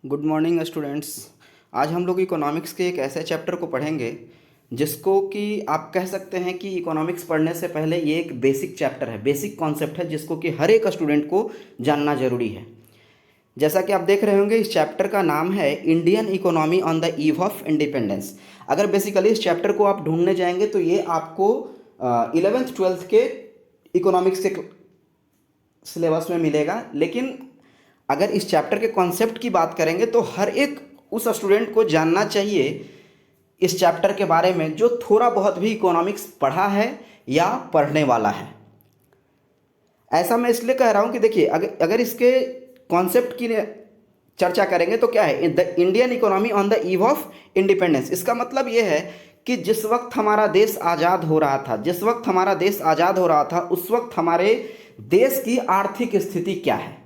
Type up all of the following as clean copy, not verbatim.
Good morning students. आज हम लोग इकोनॉमिक्स के एक ऐसे चैप्टर को पढ़ेंगे जिसको कि आप कह सकते हैं कि इकोनॉमिक्स पढ़ने से पहले ये एक बेसिक चैप्टर है, बेसिक कॉन्सेप्ट है जिसको कि हर एक स्टूडेंट को जानना जरूरी है। जैसा कि आप देख रहे होंगे, इस चैप्टर का नाम है Indian economy on the eve of independence. अगर बेसिकली इस चैप्टर को आप ढूंढने जाएंगे तो ये आपको 11th 12th के इकोनॉमिक्स के सिलेबस में मिलेगा, लेकिन अगर इस चैप्टर के कॉन्सेप्ट की बात करेंगे तो हर एक उस स्टूडेंट को जानना चाहिए इस चैप्टर के बारे में जो थोड़ा बहुत भी इकोनॉमिक्स पढ़ा है या पढ़ने वाला है। ऐसा मैं इसलिए कह रहा हूँ कि देखिए, अगर इसके कॉन्सेप्ट की चर्चा करेंगे तो क्या है, the Indian economy on the eve of independence. इसका मतलब ये है कि जिस वक्त हमारा देश आज़ाद हो रहा था, उस वक्त हमारे देश की आर्थिक स्थिति क्या है।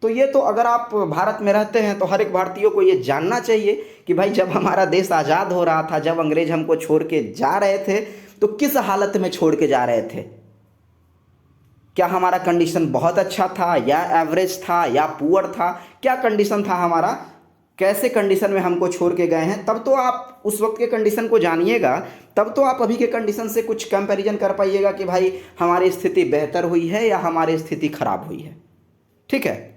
तो ये तो अगर आप भारत में रहते हैं तो हर एक भारतीय को ये जानना चाहिए कि भाई जब हमारा देश आज़ाद हो रहा था, जब अंग्रेज हमको छोड़ के जा रहे थे तो किस हालत में छोड़ के जा रहे थे। क्या हमारा कंडीशन बहुत अच्छा था या एवरेज था या पुअर था, क्या कंडीशन था हमारा, कैसे कंडीशन में हमको छोड़ के गए हैं। तब तो आप उस वक्त के कंडीशन को जानिएगा, तब तो आप अभी के कंडीशन से कुछ कंपैरिजन कर पाइएगा कि भाई हमारी स्थिति बेहतर हुई है या हमारी स्थिति खराब हुई है। ठीक है,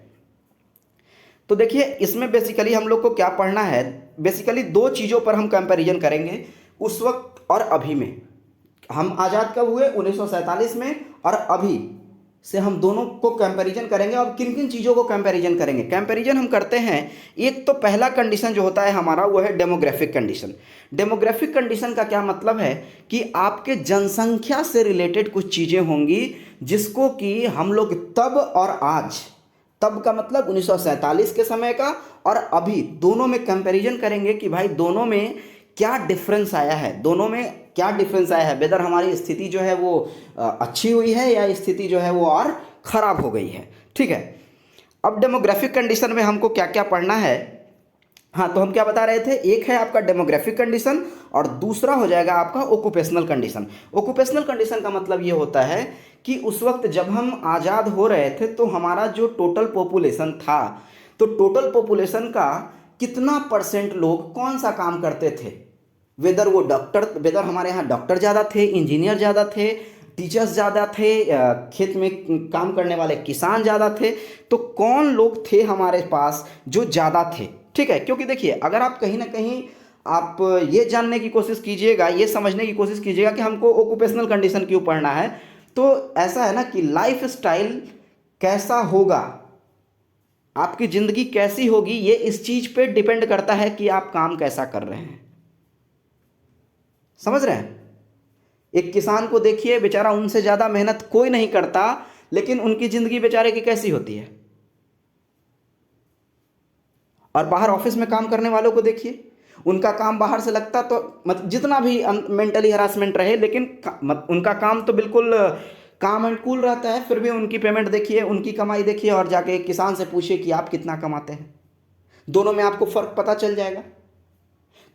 तो देखिए इसमें बेसिकली हम लोग को क्या पढ़ना है, बेसिकली दो चीज़ों पर हम कंपैरिजन करेंगे, उस वक्त और अभी में। हम आज़ाद कब हुए, 1947 में, और अभी से हम दोनों को कंपैरिजन करेंगे। और किन किन चीज़ों को कंपैरिजन करेंगे, कंपैरिजन हम करते हैं। एक तो पहला कंडीशन जो होता है हमारा वो है डेमोग्राफिक कंडीशन। डेमोग्राफिक कंडीशन का क्या मतलब है कि आपके जनसंख्या से रिलेटेड कुछ चीज़ें होंगी जिसको कि हम लोग तब और आज, तब का मतलब 1947 के समय का और अभी दोनों में कंपैरिजन करेंगे कि भाई दोनों में क्या डिफरेंस आया है, वेदर हमारी स्थिति जो है वो अच्छी हुई है या स्थिति जो है वो और ख़राब हो गई है। ठीक है, अब डेमोग्राफिक कंडीशन में हमको क्या क्या पढ़ना है। हाँ, तो हम क्या बता रहे थे, एक है आपका डेमोग्राफिक कंडीशन और दूसरा हो जाएगा आपका ओक्यूपेशनल कंडीशन। ओक्यूपेशनल कंडीशन का मतलब ये होता है कि उस वक्त जब हम आज़ाद हो रहे थे तो हमारा जो टोटल पॉपुलेशन था, तो टोटल पॉपुलेशन का कितना परसेंट लोग कौन सा काम करते थे। वेदर हमारे यहाँ डॉक्टर ज़्यादा थे, इंजीनियर ज़्यादा थे, टीचर्स ज़्यादा थे, खेत में काम करने वाले किसान ज़्यादा थे, तो कौन लोग थे हमारे पास जो ज़्यादा थे। ठीक है, क्योंकि देखिए अगर आप कहीं ना कहीं आप ये जानने की कोशिश कीजिएगा, ये समझने की कोशिश कीजिएगा कि हमको ऑक्यूपेशनल कंडीशन क्यों पढ़ना है, तो ऐसा है ना कि लाइफ स्टाइल कैसा होगा, आपकी ज़िंदगी कैसी होगी, ये इस चीज़ पे डिपेंड करता है कि आप काम कैसा कर रहे हैं। समझ रहे हैं, एक किसान को देखिए, बेचारा उनसे ज़्यादा मेहनत कोई नहीं करता, लेकिन उनकी ज़िंदगी बेचारे की कैसी होती है। और बाहर ऑफिस में काम करने वालों को देखिए, उनका काम बाहर से लगता तो मतलब जितना भी मेंटली हरासमेंट रहे, लेकिन उनका काम तो बिल्कुल काम एंड कूल रहता है, फिर भी उनकी पेमेंट देखिए, उनकी कमाई देखिए, और जाके किसान से पूछिए कि आप कितना कमाते हैं, दोनों में आपको फ़र्क पता चल जाएगा।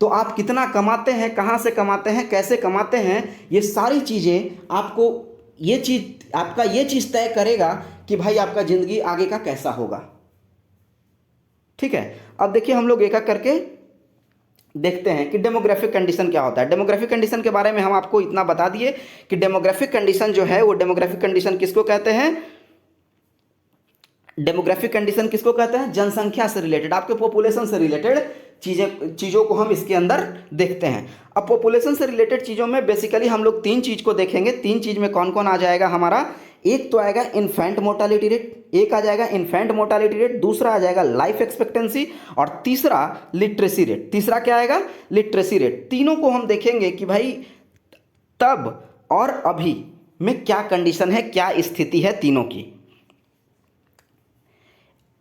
तो आप कितना कमाते हैं, कहाँ से कमाते हैं, कैसे कमाते हैं, ये सारी चीज़ें आपको, ये चीज़ तय करेगा कि भाई आपका ज़िंदगी आगे का कैसा होगा। ठीक है, अब देखिए हम लोग एक एक करके देखते हैं कि डेमोग्राफिक कंडीशन क्या होता है। डेमोग्राफिक कंडीशन के बारे में हम आपको इतना बता दिए कि डेमोग्राफिक कंडीशन जो है वो, डेमोग्राफिक कंडीशन किसको कहते हैं, डेमोग्राफिक कंडीशन किसको कहते हैं, जनसंख्या से रिलेटेड, आपके पॉपुलेशन से रिलेटेड चीज़ों को हम इसके अंदर देखते हैं। अब पॉपुलेशन से रिलेटेड चीज़ों में बेसिकली हम लोग तीन चीज़ को देखेंगे। तीन चीज़ में कौन कौन आ जाएगा हमारा, एक तो आएगा इन्फेंट मोर्टालिटी रेट, दूसरा आ जाएगा लाइफ एक्सपेक्टेंसी, और तीसरा लिटरेसी रेट। तीसरा क्या आएगा, लिटरेसी रेट। तीनों को हम देखेंगे कि भाई तब और अभी में क्या कंडीशन है, क्या स्थिति है तीनों की।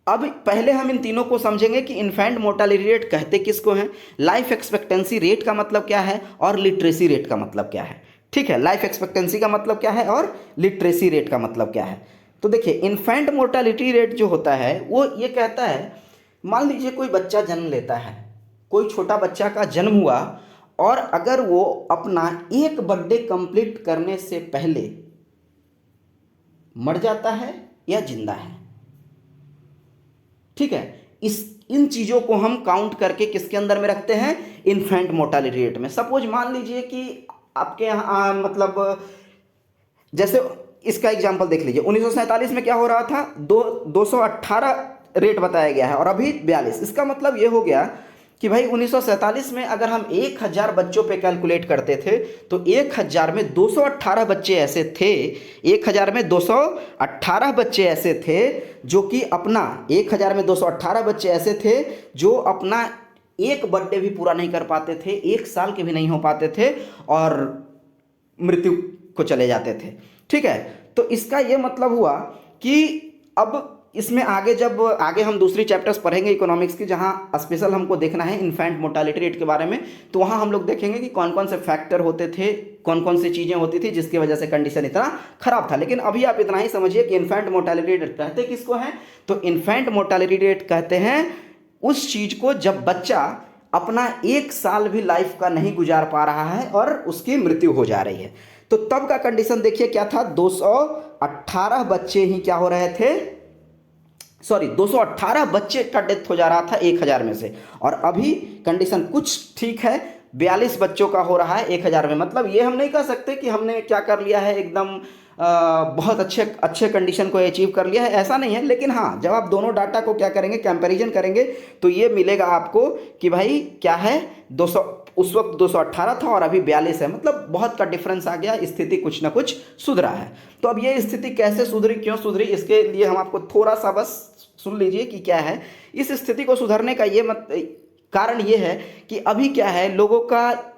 अब पहले हम इन तीनों को समझेंगे कि इन्फेंट मोर्टालिटी रेट कहते किसको हैं, लाइफ एक्सपेक्टेंसी रेट का मतलब क्या है, और लिटरेसी रेट का मतलब क्या है। ठीक है, लाइफ एक्सपेक्टेंसी का मतलब क्या है और लिटरेसी रेट का मतलब क्या है। तो देखिए इन्फेंट मोर्टालिटी रेट जो होता है वो ये कहता है, मान लीजिए कोई बच्चा जन्म लेता है, कोई छोटा बच्चा का जन्म हुआ, और अगर वो अपना एक बर्थडे कंप्लीट करने से पहले मर जाता है या जिंदा है। ठीक है, इस इन चीज़ों को हम काउंट करके किसके अंदर में रखते हैं, इन्फेंट मोर्टालिटी रेट में। सपोज मान लीजिए कि आपके यहाँ मतलब जैसे इसका एग्जांपल देख लीजिए, 1947 में क्या हो रहा था, 218 रेट बताया गया है और अभी 42। इसका मतलब ये हो गया कि भाई 1947 में अगर हम 1000 बच्चों पे कैलकुलेट करते थे तो 1000 में 218 बच्चे ऐसे थे, 1000 में 218 बच्चे ऐसे थे जो कि अपना 1000 में 218 बच्चे ऐसे थे जो अपना एक बर्थडे भी पूरा नहीं कर पाते थे, एक साल के भी नहीं हो पाते थे और मृत्यु को चले जाते थे। ठीक है, तो इसका ये मतलब हुआ कि अब इसमें आगे जब आगे हम दूसरी चैप्टर्स पढ़ेंगे इकोनॉमिक्स की, जहाँ स्पेशल हमको देखना है इन्फेंट मोर्टालिटी रेट के बारे में, तो वहाँ हम लोग देखेंगे कि कौन कौन से फैक्टर होते थे, कौन कौन सी चीज़ें होती थी जिसकी वजह से कंडीशन इतना खराब था। लेकिन अभी आप इतना ही समझिए कि इन्फेंट मोर्टालिटी रेट कहते किसको हैं, तो इन्फेंट मोर्टालिटी रेट कहते हैं उस चीज़ को जब बच्चा अपना एक साल भी लाइफ का नहीं गुजार पा रहा है और उसकी मृत्यु हो जा रही है। तो तब का कंडीशन देखिए क्या था, 218 बच्चे ही क्या हो रहे थे, 218 बच्चे का डेथ हो जा रहा था 1000 में से, और अभी कंडीशन कुछ ठीक है, 42 बच्चों का हो रहा है 1000 में। मतलब ये हम नहीं कह सकते कि हमने क्या कर लिया है, एकदम बहुत अच्छे कंडीशन को अचीव कर लिया है, ऐसा नहीं है। लेकिन हाँ, जब आप दोनों डाटा को क्या करेंगे, कंपैरिजन करेंगे, तो ये मिलेगा आपको कि भाई क्या है, 200 उस वक्त 218 था और अभी 42 है, मतलब बहुत का डिफरेंस आ गया, स्थिति कुछ ना कुछ सुधरा है। तो अब ये स्थिति कैसे सुधरी, क्यों सुधरी, इसके लिए हम आपको थोड़ा सा बस सुन लीजिए कि क्या है इस स्थिति को सुधरने का। ये कारण ये है कि अभी क्या है, लोगों का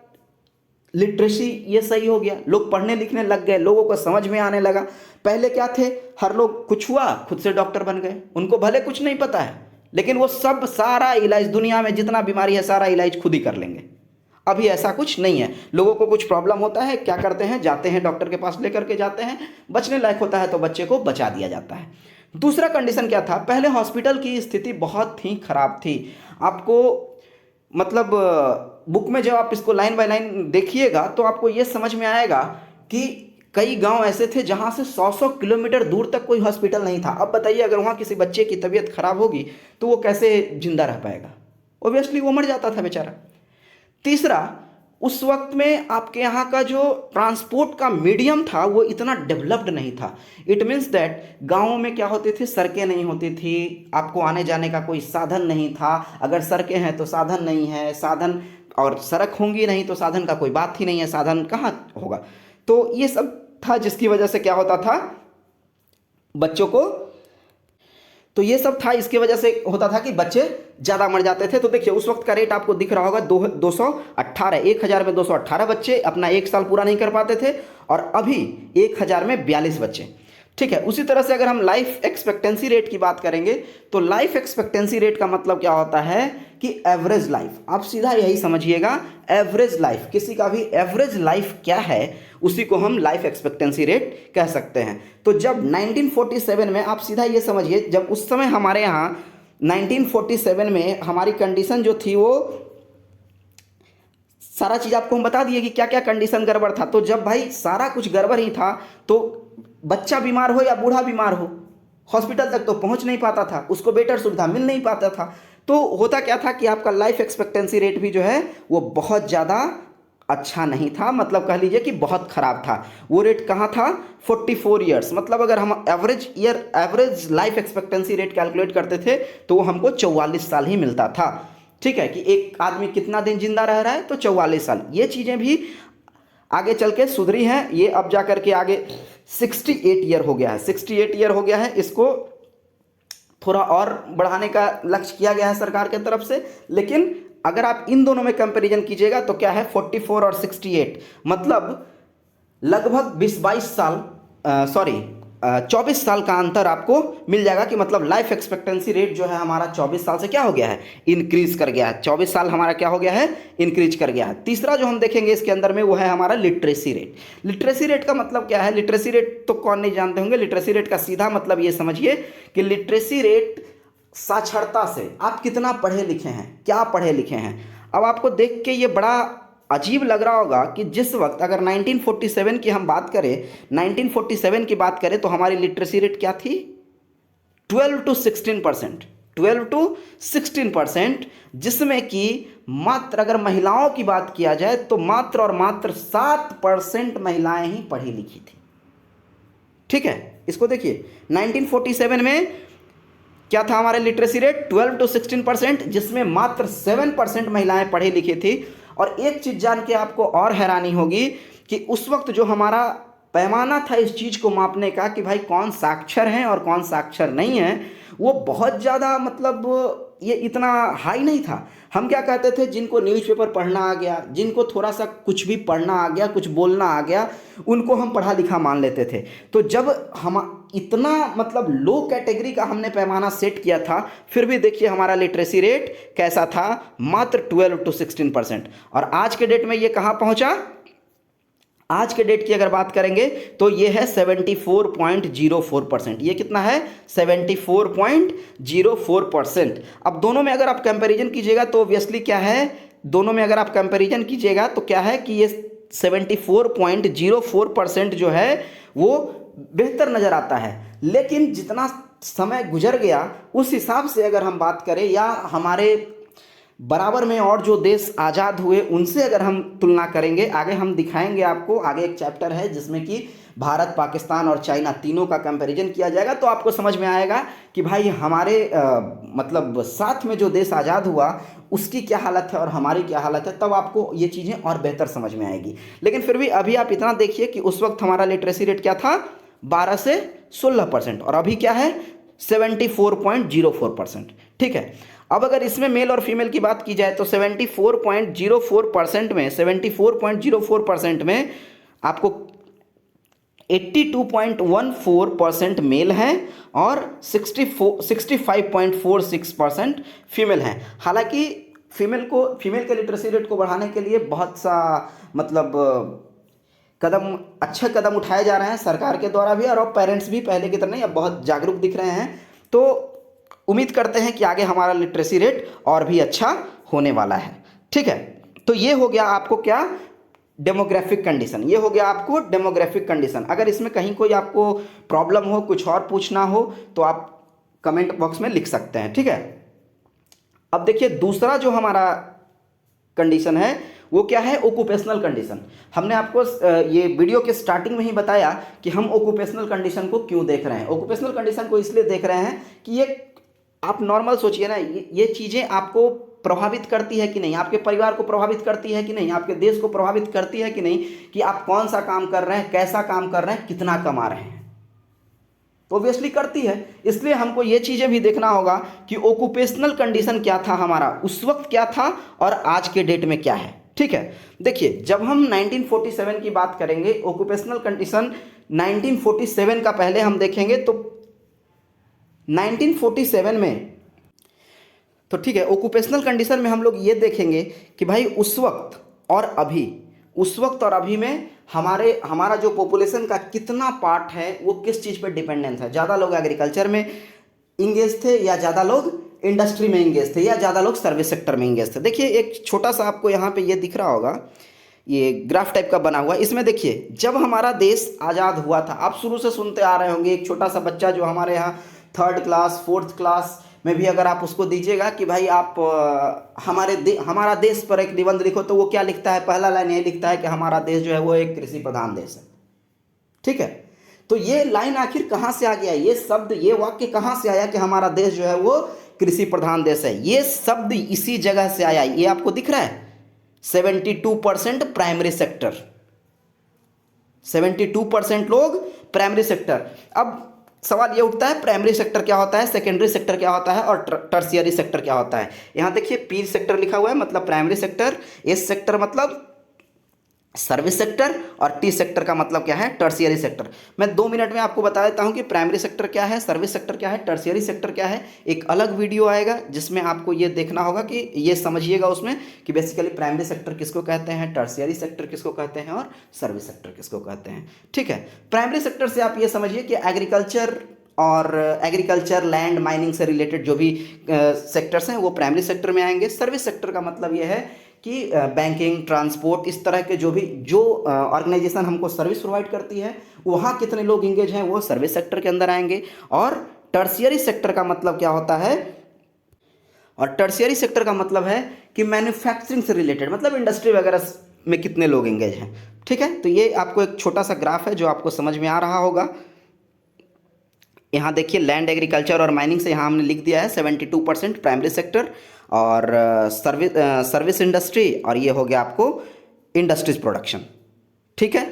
लिटरेसी ये सही हो गया, लोग पढ़ने लिखने लग गए, लोगों को समझ में आने लगा। पहले क्या थे, हर लोग कुछ हुआ खुद से डॉक्टर बन गए, उनको भले कुछ नहीं पता है लेकिन वो सब सारा इलाज, दुनिया में जितना बीमारी है सारा इलाज खुद ही कर लेंगे। अभी ऐसा कुछ नहीं है, लोगों को कुछ प्रॉब्लम होता है, क्या करते हैं, जाते हैं डॉक्टर के पास, लेकर के जाते हैं, बचने लायक होता है तो बच्चे को बचा दिया जाता है। दूसरा कंडीशन क्या था, पहले हॉस्पिटल की स्थिति बहुत ही खराब थी। आपको मतलब बुक में जब आप इसको लाइन बाय लाइन देखिएगा तो आपको ये समझ में आएगा कि कई गांव ऐसे थे जहां से 100-100 किलोमीटर दूर तक कोई हॉस्पिटल नहीं था। अब बताइए, अगर वहां किसी बच्चे की तबीयत खराब होगी तो वो कैसे जिंदा रह पाएगा, ऑब्वियसली वो मर जाता था बेचारा। तीसरा, उस वक्त में आपके यहाँ का जो ट्रांसपोर्ट का मीडियम था वो इतना डेवलप्ड नहीं था। इट मीन्स दैट गाँवों में क्या होती थी, सड़कें नहीं होती थी, आपको आने जाने का कोई साधन नहीं था। अगर सड़कें हैं तो साधन नहीं है, साधन और सड़क होंगी नहीं तो साधन का कोई बात ही नहीं है, साधन कहाँ होगा। तो ये सब था जिसकी वजह से क्या होता था बच्चों को, तो ये सब था इसकी वजह से होता था कि बच्चे ज़्यादा मर जाते थे। तो देखिए उस वक्त का रेट आपको दिख रहा होगा 218, 1000 में 218 बच्चे अपना एक साल पूरा नहीं कर पाते थे और अभी 1000 में 42 बच्चे। ठीक है, उसी तरह से अगर हम लाइफ एक्सपेक्टेंसी रेट की बात करेंगे तो लाइफ एक्सपेक्टेंसी रेट का मतलब क्या होता है कि एवरेज लाइफ, आप सीधा यही समझिएगा, एवरेज लाइफ, किसी का भी एवरेज लाइफ क्या है उसी को हम लाइफ एक्सपेक्टेंसी रेट कह सकते हैं। तो जब 1947 में, आप सीधा ये समझिए, जब उस समय हमारे यहाँ 1947 में हमारी कंडीशन जो थी वो सारा चीज़ आपको हम बता दिए कि क्या क्या कंडीशन गड़बड़ था। तो जब भाई सारा कुछ गड़बड़ ही था तो बच्चा बीमार हो या बूढ़ा बीमार हो, हॉस्पिटल तक तो पहुंच नहीं पाता था, उसको बेटर सुविधा मिल नहीं पाता था। तो होता क्या था कि आपका लाइफ एक्सपेक्टेंसी रेट भी जो है वो बहुत ज़्यादा अच्छा नहीं था, मतलब कह लीजिए कि बहुत ख़राब था। वो रेट कहाँ था, 44 ईयर्स। मतलब अगर हम average life expectancy rate calculate करते थे तो वो हमको 44 साल ही मिलता था। ठीक है, कि एक आदमी कितना दिन जिंदा रह रहा है, तो 44 साल। ये चीज़ें भी आगे चल के सुधरी हैं, ये अब जा कर के आगे 68 ईयर हो गया है, 68 ईयर हो गया है। इसको थोड़ा और बढ़ाने का लक्ष्य किया गया है सरकार की तरफ से। लेकिन अगर आप इन दोनों में कंपैरिजन कीजिएगा तो क्या है, 44 और 68, मतलब लगभग 20-22 साल 24 साल का अंतर आपको मिल जाएगा कि मतलब लाइफ एक्सपेक्टेंसी रेट जो है हमारा 24 साल से क्या हो गया है, इंक्रीज कर गया है। 24 साल हमारा क्या हो गया है, इंक्रीज कर गया है। तीसरा जो हम देखेंगे इसके अंदर में वो है हमारा लिटरेसी रेट। लिटरेसी रेट का मतलब क्या है, लिटरेसी रेट तो कौन नहीं जानते होंगे। लिटरेसी रेट का सीधा मतलब ये समझिए कि लिटरेसी रेट साक्षरता से, आप कितना पढ़े लिखे हैं, क्या पढ़े लिखे हैं। अब आपको देख के ये बड़ा अजीब लग रहा होगा कि जिस वक्त अगर 1947 की हम बात करें, 1947 की बात करें तो हमारी लिटरेसी रेट क्या थी, 12 to 16%। 12 to 16%, जिसमें कि मात्र अगर महिलाओं की बात किया जाए तो मात्र और मात्र 7% महिलाएं ही पढ़ी लिखी थी। ठीक है, इसको देखिए 1947 में क्या था हमारे लिटरेसी रेट 12 to 16%, जिसमें मात्र 7% महिलाएं पढ़ी लिखी थी। और एक चीज जान के आपको और हैरानी होगी कि उस वक्त जो हमारा पैमाना था इस चीज को मापने का कि भाई कौन साक्षर है और कौन साक्षर नहीं है, वो बहुत ज़्यादा मतलब ये इतना हाई नहीं था। हम क्या कहते थे, जिनको न्यूज़पेपर पढ़ना आ गया, जिनको थोड़ा सा कुछ भी पढ़ना आ गया, कुछ बोलना आ गया, उनको हम पढ़ा लिखा मान लेते थे। तो जब हम इतना मतलब लो कैटेगरी का हमने पैमाना सेट किया था, फिर भी देखिए हमारा लिटरेसी रेट कैसा था, मात्र 12 to 16%। और आज के डेट में ये कहाँ पहुँचा, आज के डेट की अगर बात करेंगे तो ये है 74.04%। ये कितना है, 74.04%। अब दोनों में अगर आप कंपैरिजन कीजिएगा तो ऑब्वियसली क्या है, दोनों में अगर आप कंपैरिजन कीजिएगा तो क्या है कि ये 74.04% जो है वो बेहतर नज़र आता है। लेकिन जितना समय गुजर गया उस हिसाब से अगर हम बात करें, या हमारे बराबर में और जो देश आज़ाद हुए उनसे अगर हम तुलना करेंगे, आगे हम दिखाएंगे आपको, आगे एक चैप्टर है जिसमें कि भारत, पाकिस्तान और चाइना तीनों का कंपैरिजन किया जाएगा, तो आपको समझ में आएगा कि भाई हमारे मतलब साथ में जो देश आज़ाद हुआ उसकी क्या हालत है और हमारी क्या हालत है, तब आपको ये चीज़ें और बेहतर समझ में आएगी। लेकिन फिर भी अभी आप इतना देखिए कि उस वक्त हमारा लिटरेसी रेट क्या था, 12 से 16%, और अभी क्या है 74.04%। ठीक है, अब अगर इसमें मेल और फीमेल की बात की जाए तो 74.04% में आपको 82.14% मेल हैं और 65.46% फीमेल हैं। हालांकि फीमेल के लिटरेसी रेट को बढ़ाने के लिए बहुत सा मतलब अच्छे कदम उठाए जा रहे हैं सरकार के द्वारा भी, और अब पेरेंट्स भी पहले की तरह नहीं, अब बहुत जागरूक दिख रहे हैं। तो उम्मीद करते हैं कि आगे हमारा लिटरेसी रेट और भी अच्छा होने वाला है। ठीक है, तो ये हो गया आपको क्या, डेमोग्राफिक कंडीशन। ये हो गया आपको डेमोग्राफिक कंडीशन। अगर इसमें कहीं कोई आपको प्रॉब्लम हो, कुछ और पूछना हो तो आप कमेंट बॉक्स में लिख सकते हैं। ठीक है, अब देखिए दूसरा जो हमारा कंडीशन है वो क्या है, ऑक्यूपेशनल कंडीशन। हमने आपको ये वीडियो के स्टार्टिंग में ही बताया कि हम ऑक्यूपेशनल कंडीशन को क्यों देख रहे हैं। ऑक्यूपेशनल कंडीशन को इसलिए देख रहे हैं कि ये आप नॉर्मल सोचिए ना, ये चीज़ें आपको प्रभावित करती है कि नहीं, आपके परिवार को प्रभावित करती है कि नहीं, आपके देश को प्रभावित करती है कि नहीं, कि आप कौन सा काम कर रहे हैं, कैसा काम कर रहे हैं, कितना कमा रहे हैं, तो ऑब्वियसली करती है। इसलिए हमको ये चीज़ें भी देखना होगा कि ऑक्यूपेशनल कंडीशन क्या था हमारा, उस वक्त क्या था और आज के डेट में क्या है। ठीक है, देखिए जब हम 1947 की बात करेंगे, ऑक्यूपेशनल कंडीशन 1947 का पहले हम देखेंगे तो 1947 में, तो ठीक है, ऑक्यूपेशनल कंडीशन में हम लोग ये देखेंगे कि भाई उस वक्त और अभी में हमारा जो पॉपुलेशन का कितना पार्ट है वो किस चीज़ पर डिपेंडेंट है। ज़्यादा लोग एग्रीकल्चर में इंगेज थे, या ज़्यादा लोग इंडस्ट्री में इंगेज थे, या ज़्यादा लोग सर्विस सेक्टर में इंगेज थे। देखिए एक छोटा सा आपको यहाँ पे ये दिख रहा होगा, ये ग्राफ टाइप का बना हुआ। इसमें देखिए जब हमारा देश आज़ाद हुआ था, आप शुरू से सुनते आ रहे होंगे, एक छोटा सा बच्चा जो हमारे यहाँ 3rd क्लास 4th क्लास में भी अगर आप उसको दीजिएगा कि भाई आप हमारा देश पर एक निबंध लिखो, तो वो क्या लिखता है, पहला लाइन ये लिखता है कि हमारा देश जो है वो एक कृषि प्रधान देश है। ठीक है, तो ये लाइन आखिर कहाँ से आ गया, ये शब्द, ये वाक्य कहाँ से आया कि हमारा देश जो है वो कृषि प्रधान देश है। ये शब्द इसी जगह से आया, ये आपको दिख रहा है 72% प्राइमरी सेक्टर, 72% लोग प्राइमरी सेक्टर। अब सवाल ये उठता है प्राइमरी सेक्टर क्या होता है, सेकेंडरी सेक्टर क्या होता है और टर्शियरी सेक्टर क्या होता है। यहाँ देखिए पी सेक्टर लिखा हुआ है, मतलब प्राइमरी सेक्टर, एस सेक्टर मतलब सर्विस सेक्टर, और टी सेक्टर का मतलब क्या है, टर्शियरी सेक्टर। मैं 2 मिनट में आपको बता देता हूँ कि प्राइमरी सेक्टर क्या है, सर्विस सेक्टर क्या है, टर्शियरी सेक्टर क्या है। एक अलग वीडियो आएगा जिसमें आपको ये देखना होगा कि ये समझिएगा उसमें कि बेसिकली प्राइमरी सेक्टर किसको कहते हैं, टर्शियरी सेक्टर किसको कहते हैं और सर्विस सेक्टर किसको कहते हैं। ठीक है, प्राइमरी सेक्टर से आप ये समझिए कि एग्रीकल्चर लैंड माइनिंग से रिलेटेड जो भी सेक्टर्स हैं वो प्राइमरी सेक्टर में आएंगे। सर्विस सेक्टर का मतलब ये है कि बैंकिंग, ट्रांसपोर्ट, इस तरह के जो ऑर्गेनाइजेशन हमको सर्विस प्रोवाइड करती है, वहाँ कितने लोग इंगेज हैं वो सर्विस सेक्टर के अंदर आएंगे। और टर्शियरी सेक्टर का मतलब क्या होता है और टर्शियरी सेक्टर का मतलब है कि मैन्युफैक्चरिंग से रिलेटेड, मतलब इंडस्ट्री वगैरह में कितने लोग एंगेज हैं। ठीक है, तो ये आपको एक छोटा सा ग्राफ है जो आपको समझ में आ रहा होगा। यहाँ देखिए लैंड, एग्रीकल्चर और माइनिंग से यहाँ हमने लिख दिया है 72% प्राइमरी सेक्टर, और सर्विस इंडस्ट्री, और ये हो गया आपको इंडस्ट्रीज प्रोडक्शन। ठीक है,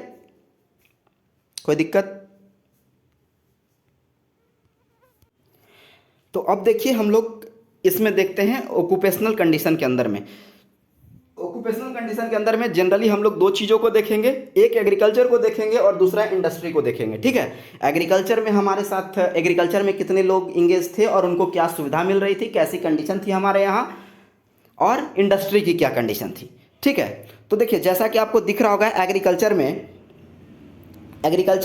कोई दिक्कत? तो अब देखिए हम लोग इसमें देखते हैं ऑक्यूपेशनल कंडीशन के अंदर में। ऑक्यूपेशनल कंडीशन के अंदर में जनरली हम लोग दो चीज़ों को देखेंगे, एक एग्रीकल्चर को देखेंगे और दूसरा इंडस्ट्री को देखेंगे। ठीक है, एग्रीकल्चर में हमारे साथ एग्रीकल्चर में कितने लोग इंगेज थे और उनको क्या सुविधा मिल रही थी, कैसी कंडीशन थी हमारे यहाँ, और इंडस्ट्री की क्या कंडीशन थी। ठीक है, तो देखिए जैसा कि आपको दिख रहा होगा एग्रीकल्चर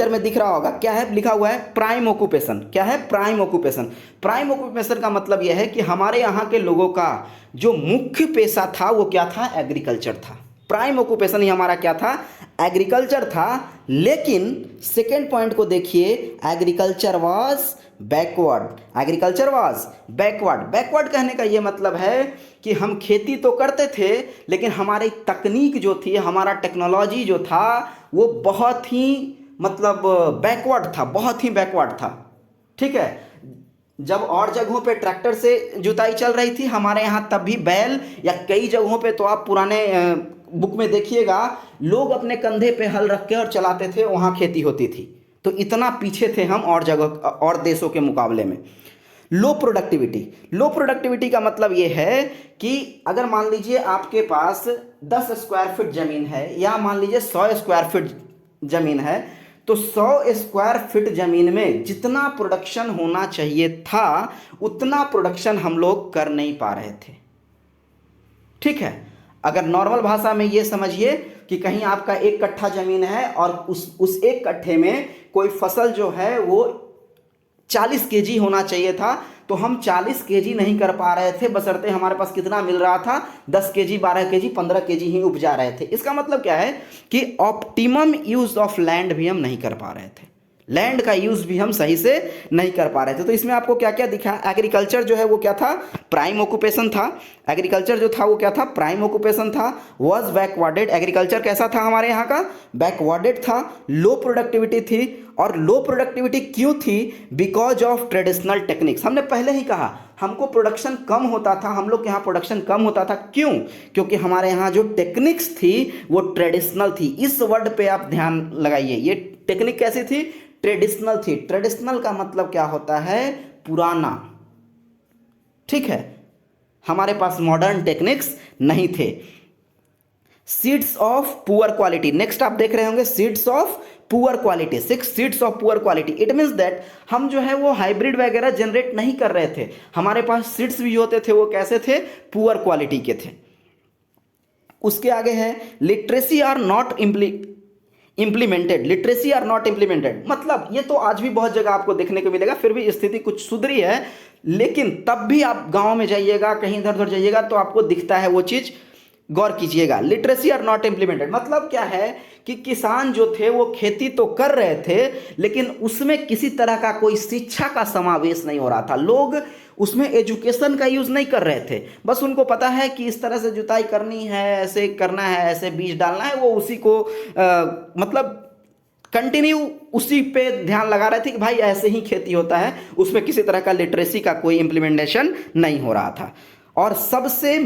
में दिख रहा होगा क्या है, लिखा हुआ है प्राइम ऑक्यूपेशन। क्या है? Prime occupation. प्राइम ऑक्यूपेशन का मतलब यह है कि हमारे यहाँ के लोगों का जो मुख्य पेशा था वो क्या था? एग्रीकल्चर था। प्राइम ऑक्यूपेशन ही हमारा क्या था? एग्रीकल्चर था। लेकिन सेकेंड पॉइंट को देखिए, agriculture was backward. Agriculture was backward. Backward कहने का ये मतलब है कि हम खेती तो करते थे लेकिन हमारी तकनीक जो थी, हमारा टेक्नोलॉजी जो था वो बहुत ही मतलब बैकवर्ड था, बहुत ही बैकवर्ड था। ठीक है, जब और जगहों पे ट्रैक्टर से जुताई चल रही थी, हमारे यहाँ तब भी बैल, या कई जगहों पे तो आप पुराने बुक में देखिएगा लोग अपने कंधे पे हल रख के और चलाते थे, वहाँ खेती होती थी। तो इतना पीछे थे हम और जगह और देशों के मुकाबले में। लो प्रोडक्टिविटी। लो प्रोडक्टिविटी का मतलब ये है कि अगर मान लीजिए आपके पास 10 स्क्वायर फीट ज़मीन है या मान लीजिए 100 स्क्वायर फीट ज़मीन है, तो 100 स्क्वायर फीट ज़मीन में जितना प्रोडक्शन होना चाहिए था उतना प्रोडक्शन हम लोग कर नहीं पा रहे थे। ठीक है, अगर नॉर्मल भाषा में ये समझिए कि कहीं आपका 1 कट्ठा ज़मीन है और उस 1 कट्ठे में कोई फसल जो है वो 40 केजी होना चाहिए था, तो हम 40 केजी नहीं कर पा रहे थे, बशर्ते हमारे पास कितना मिल रहा था? 10 केजी, 12 केजी, 15 केजी ही उपजा रहे थे। इसका मतलब क्या है कि ऑप्टिमम यूज ऑफ लैंड भी हम नहीं कर पा रहे थे, लैंड का यूज भी हम सही से नहीं कर पा रहे थे। तो इसमें आपको क्या क्या दिखा? एग्रीकल्चर जो है वो क्या था? प्राइम ऑक्यूपेशन था। एग्रीकल्चर जो था वो क्या था? प्राइम ऑक्यूपेशन था। वाज बैकवर्डेड। एग्रीकल्चर कैसा था हमारे यहाँ का? बैकवर्डेड था। लो प्रोडक्टिविटी थी। और लो प्रोडक्टिविटी क्यों थी? Because of traditional techniques. हमने पहले ही कहा हमको प्रोडक्शन कम होता था, हम लोग के यहाँ प्रोडक्शन कम होता था। क्यों? क्योंकि हमारे यहाँ जो टेक्निक्स थी वो ट्रेडिशनल थी। इस वर्ड पे आप ध्यान लगाइए, ये टेक्निक कैसी थी? ट्रेडिशनल थी। ट्रेडिशनल का मतलब क्या होता है? पुराना। ठीक है, हमारे पास मॉडर्न टेक्निक्स नहीं थे। Seeds of poor quality. Next आप देख रहे होंगे seeds of poor quality. 6 seeds of poor quality. It means that हम जो है वो हाइब्रिड वगैरह जनरेट नहीं कर रहे थे, हमारे पास सीड्स भी होते थे, वो कैसे थे? पुअर क्वालिटी के थे। उसके आगे है literacy are not implemented. Literacy are not implemented मतलब ये तो आज भी बहुत जगह आपको देखने को मिलेगा, फिर भी स्थिति कुछ सुधरी है, लेकिन तब भी आप गांव में जाइएगा, कहीं इधर उधर जाइएगा तो आपको दिखता है वो चीज़। गौर कीजिएगा, लिटरेसी आर नॉट इम्प्लीमेंटेड मतलब क्या है कि किसान जो थे वो खेती तो कर रहे थे लेकिन उसमें किसी तरह का कोई शिक्षा का समावेश नहीं हो रहा था। लोग उसमें एजुकेशन का यूज़ नहीं कर रहे थे, बस उनको पता है कि इस तरह से जुताई करनी है, ऐसे करना है, ऐसे बीज डालना है, वो उसी को मतलब कंटिन्यू उसी पे ध्यान लगा रहे थे कि भाई ऐसे ही खेती होता है, उसमें किसी तरह का लिटरेसी का कोई इम्प्लीमेंटेशन नहीं हो रहा था। और सबसे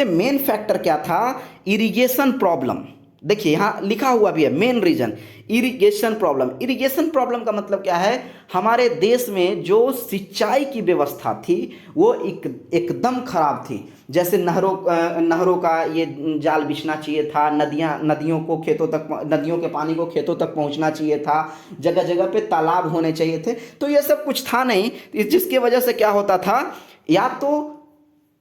मेन फैक्टर क्या था? Irrigation problem. देखिए यहाँ लिखा हुआ भी है main reason irrigation problem. Irrigation problem का मतलब क्या है? हमारे देश में जो सिंचाई की व्यवस्था थी वो एकदम खराब थी। जैसे नहरों का ये जाल बिछना चाहिए था, नदियों के पानी को खेतों तक पहुंचना चाहिए था, जगह जगह पे तालाब होने चाहिए थे, तो ये सब कुछ था नहीं, जिसकी वजह से क्या होता था? या तो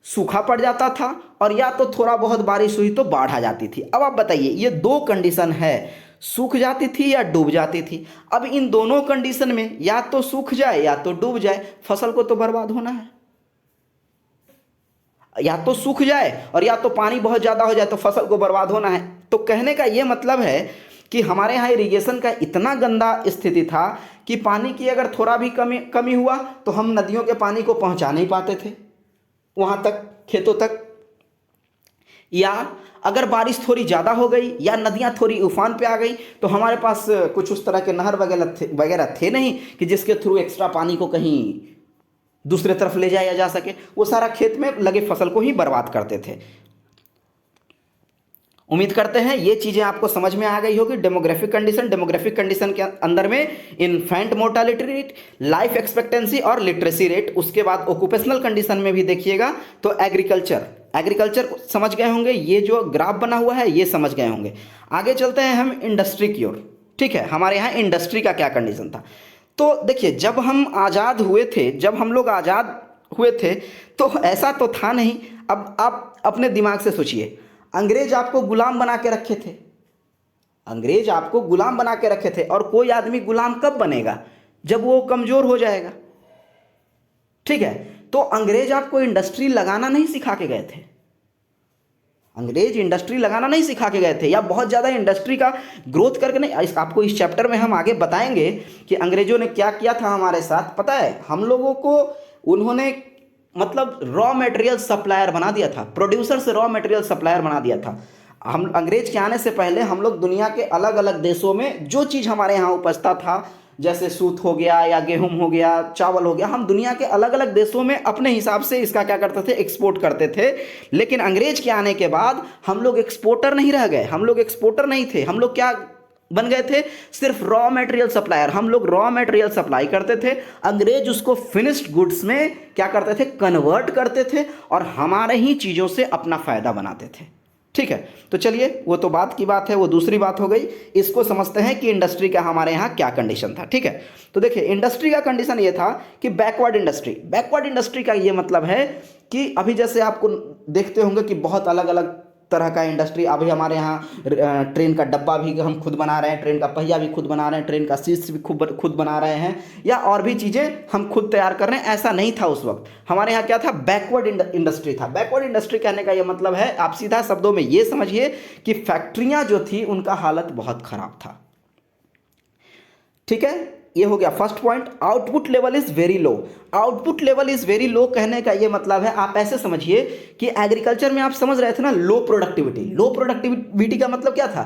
सूखा पड़ जाता था और या तो थोड़ा बहुत बारिश हुई तो बाढ़ आ जाती थी। अब आप बताइए, ये दो कंडीशन है, सूख जाती थी या डूब जाती थी। अब इन दोनों कंडीशन में या तो सूख जाए या तो डूब जाए, फसल को तो बर्बाद होना है। या तो सूख जाए और या तो पानी बहुत ज़्यादा हो जाए तो फसल को बर्बाद होना है। तो कहने का ये मतलब है कि हमारे यहाँ इरिगेशन का इतना गंदा स्थिति था कि पानी की अगर थोड़ा भी कमी हुआ तो हम नदियों के पानी को पहुँचा नहीं पाते थे। वहाँ तक, खेतों तक, या अगर बारिश थोड़ी ज़्यादा हो गई या नदियाँ थोड़ी उफान पे आ गई तो हमारे पास कुछ उस तरह के नहर वगैरह थे नहीं कि जिसके थ्रू एक्स्ट्रा पानी को कहीं दूसरे तरफ ले जाया जा सके, वो सारा खेत में लगे फसल को ही बर्बाद करते थे। उम्मीद करते हैं ये चीज़ें आपको समझ में आ गई होगी। डेमोग्राफिक कंडीशन के अंदर में infant mortality rate, life expectancy और लिटरेसी रेट, उसके बाद ऑक्यूपेशनल कंडीशन में भी देखिएगा तो एग्रीकल्चर को समझ गए होंगे, ये जो ग्राफ बना हुआ है ये समझ गए होंगे। आगे चलते हैं हम इंडस्ट्री की ओर। ठीक है, हमारे यहाँ इंडस्ट्री का क्या कंडीशन था। तो देखिए, जब हम लोग आज़ाद हुए थे तो ऐसा तो था नहीं। अब आप अपने दिमाग से सोचिए, अंग्रेज आपको गुलाम बना के रखे थे, और कोई आदमी गुलाम कब बनेगा, जब वो कमजोर हो जाएगा। ठीक है, तो अंग्रेज आपको इंडस्ट्री लगाना नहीं सिखा के गए थे, या बहुत ज़्यादा इंडस्ट्री का ग्रोथ करके नहीं। आपको इस चैप्टर में हम आगे बताएंगे कि अंग्रेजों ने क्या किया था हमारे साथ। पता है, हम लोगों को उन्होंने मतलब रॉ मटेरियल सप्लायर बना दिया था, प्रोड्यूसर से रॉ मटेरियल सप्लायर बना दिया था। हम अंग्रेज के आने से पहले हम लोग दुनिया के अलग अलग देशों में जो चीज़ हमारे यहाँ उपजता था, जैसे सूत हो गया या गेहूं हो गया, चावल हो गया, हम दुनिया के अलग अलग देशों में अपने हिसाब से इसका क्या करते थे, एक्सपोर्ट करते थे। लेकिन अंग्रेज के आने के बाद हम लोग एक्सपोर्टर नहीं रह गए, हम लोग एक्सपोर्टर नहीं थे, हम लोग क्या बन गए थे, सिर्फ रॉ मटेरियल सप्लायर। हम लोग रॉ मटेरियल सप्लाई करते थे, अंग्रेज उसको फिनिश्ड गुड्स में क्या करते थे, कन्वर्ट करते थे, और हमारे ही चीज़ों से अपना फ़ायदा बनाते थे। ठीक है, तो चलिए, वो तो बात की बात है, वो दूसरी बात हो गई। इसको समझते हैं कि इंडस्ट्री का हमारे यहाँ क्या कंडीशन था। ठीक है, तो देखिए, इंडस्ट्री का कंडीशन ये था कि बैकवर्ड इंडस्ट्री का ये मतलब है कि अभी जैसे आपको देखते होंगे कि बहुत अलग अलग तरह का इंडस्ट्री, अभी हमारे यहाँ ट्रेन का डब्बा भी हम खुद बना रहे हैं, ट्रेन का पहिया भी खुद बना रहे हैं, ट्रेन का शीट्स भी खुद बना रहे हैं, या और भी चीज़ें हम खुद तैयार कर रहे हैं। ऐसा नहीं था उस वक्त। हमारे यहाँ क्या था, बैकवर्ड इंडस्ट्री था। बैकवर्ड इंडस्ट्री कहने का ये मतलब है, आप सीधा शब्दों में ये समझिए कि फैक्ट्रियाँ जो थी उनका हालत बहुत ख़राब था। ठीक है, ये हो गया first point. Output level is very low कहने का ये मतलब है, आप ऐसे समझिए कि एग्रीकल्चर में आप समझ रहे थे ना, लो प्रोडक्टिविटी का मतलब क्या था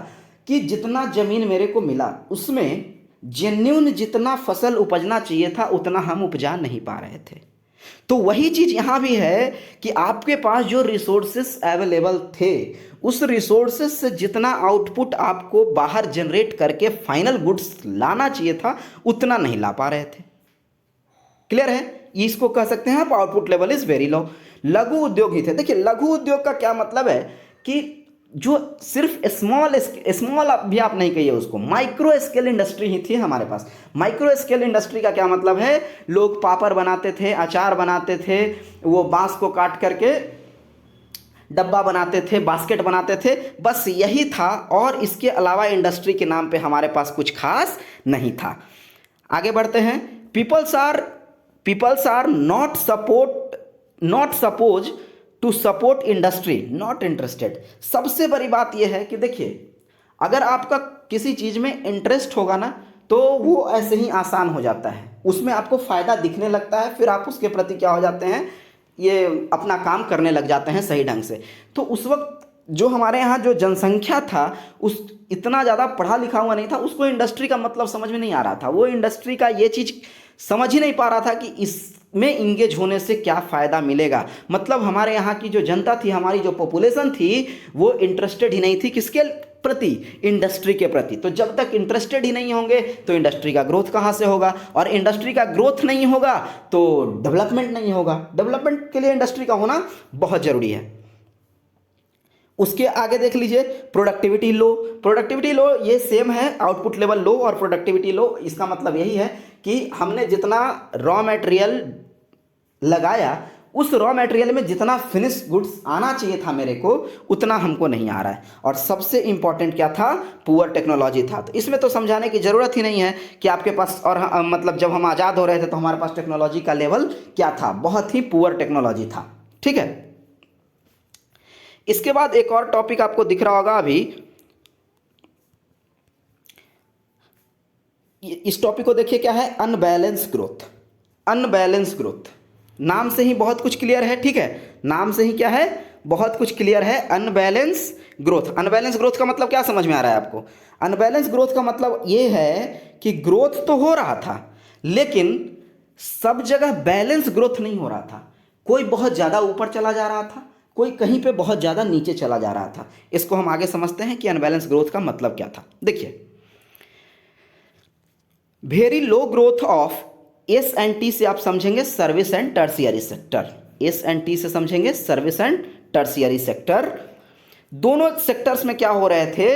कि जितना जमीन मेरे को मिला उसमें जेन्युइन जितना फसल उपजना चाहिए था उतना हम उपजा नहीं पा रहे थे। तो वही चीज यहां भी है कि आपके पास जो रिसोर्सेस अवेलेबल थे, उस रिसोर्सेस से जितना आउटपुट आपको बाहर जनरेट करके फाइनल गुड्स लाना चाहिए था उतना नहीं ला पा रहे थे। क्लियर है, इसको कह सकते हैं आप output level is very low. लघु उद्योग ही थे। देखिए, लघु उद्योग का क्या मतलब है कि जो सिर्फ स्मॉल भी आप नहीं कहिए उसको, माइक्रो स्केल इंडस्ट्री ही थी हमारे पास। माइक्रो स्केल इंडस्ट्री का क्या मतलब है, लोग पापड़ बनाते थे, अचार बनाते थे, वो बांस को काट करके डब्बा बनाते थे, बास्केट बनाते थे, बस यही था। और इसके अलावा इंडस्ट्री के नाम पे हमारे पास कुछ खास नहीं था। आगे बढ़ते हैं। Peoples are not suppose to support industry, not interested. सबसे बड़ी बात यह है कि देखिए, अगर आपका किसी चीज़ में इंटरेस्ट होगा ना तो वो ऐसे ही आसान हो जाता है, उसमें आपको फ़ायदा दिखने लगता है, फिर आप उसके प्रति क्या हो जाते हैं, ये अपना काम करने लग जाते हैं सही ढंग से। तो उस वक्त जो हमारे यहाँ जो जनसंख्या था, उस इतना ज़्यादा पढ़ा लिखा हुआ नहीं था, उसको इंडस्ट्री का मतलब समझ में नहीं आ रहा था। वो इंडस्ट्री का ये चीज़ समझ ही नहीं पा रहा था कि इसमें इंगेज होने से क्या फ़ायदा मिलेगा। मतलब हमारे यहाँ की जो जनता थी, हमारी जो पॉपुलेशन थी, वो इंटरेस्टेड ही नहीं थी किसके प्रति, इंडस्ट्री के प्रति। तो जब तक इंटरेस्टेड ही नहीं होंगे तो इंडस्ट्री का ग्रोथ कहाँ से होगा, और इंडस्ट्री का ग्रोथ नहीं होगा तो डेवलपमेंट नहीं होगा। डेवलपमेंट के लिए इंडस्ट्री का होना बहुत ज़रूरी है। उसके आगे देख लीजिए, प्रोडक्टिविटी लो ये सेम है, आउटपुट लेवल लो और प्रोडक्टिविटी लो। इसका मतलब यही है कि हमने जितना रॉ मटेरियल लगाया, उस रॉ मटेरियल में जितना फिनिश गुड्स आना चाहिए था मेरे को, उतना हमको नहीं आ रहा है। और सबसे इंपॉर्टेंट क्या था, पुअर टेक्नोलॉजी था। तो इसमें तो समझाने की ज़रूरत ही नहीं है कि आपके पास, और मतलब जब हम आज़ाद हो रहे थे तो हमारे पास टेक्नोलॉजी का लेवल क्या था, बहुत ही पुअर टेक्नोलॉजी था। ठीक है, इसके बाद एक और टॉपिक आपको दिख रहा होगा अभी, इस टॉपिक को देखिए क्या है, अनबैलेंस ग्रोथ। नाम से ही बहुत कुछ क्लियर है। ठीक है, नाम से ही क्या है, बहुत कुछ क्लियर है, अनबैलेंस ग्रोथ। अनबैलेंस ग्रोथ का मतलब क्या समझ में आ रहा है आपको? अनबैलेंस ग्रोथ का मतलब ये है कि ग्रोथ तो हो रहा था लेकिन सब जगह बैलेंस ग्रोथ नहीं हो रहा था। कोई बहुत ज़्यादा ऊपर चला जा रहा था, कोई कहीं पे बहुत ज़्यादा नीचे चला जा रहा था। इसको हम आगे समझते हैं कि अनबैलेंस ग्रोथ का मतलब क्या था। देखिए, very low growth of S and T से आप समझेंगे service and tertiary sector. S and T से समझेंगे सर्विस एंड टर्शियरी सेक्टर। दोनों सेक्टर्स में क्या हो रहे थे,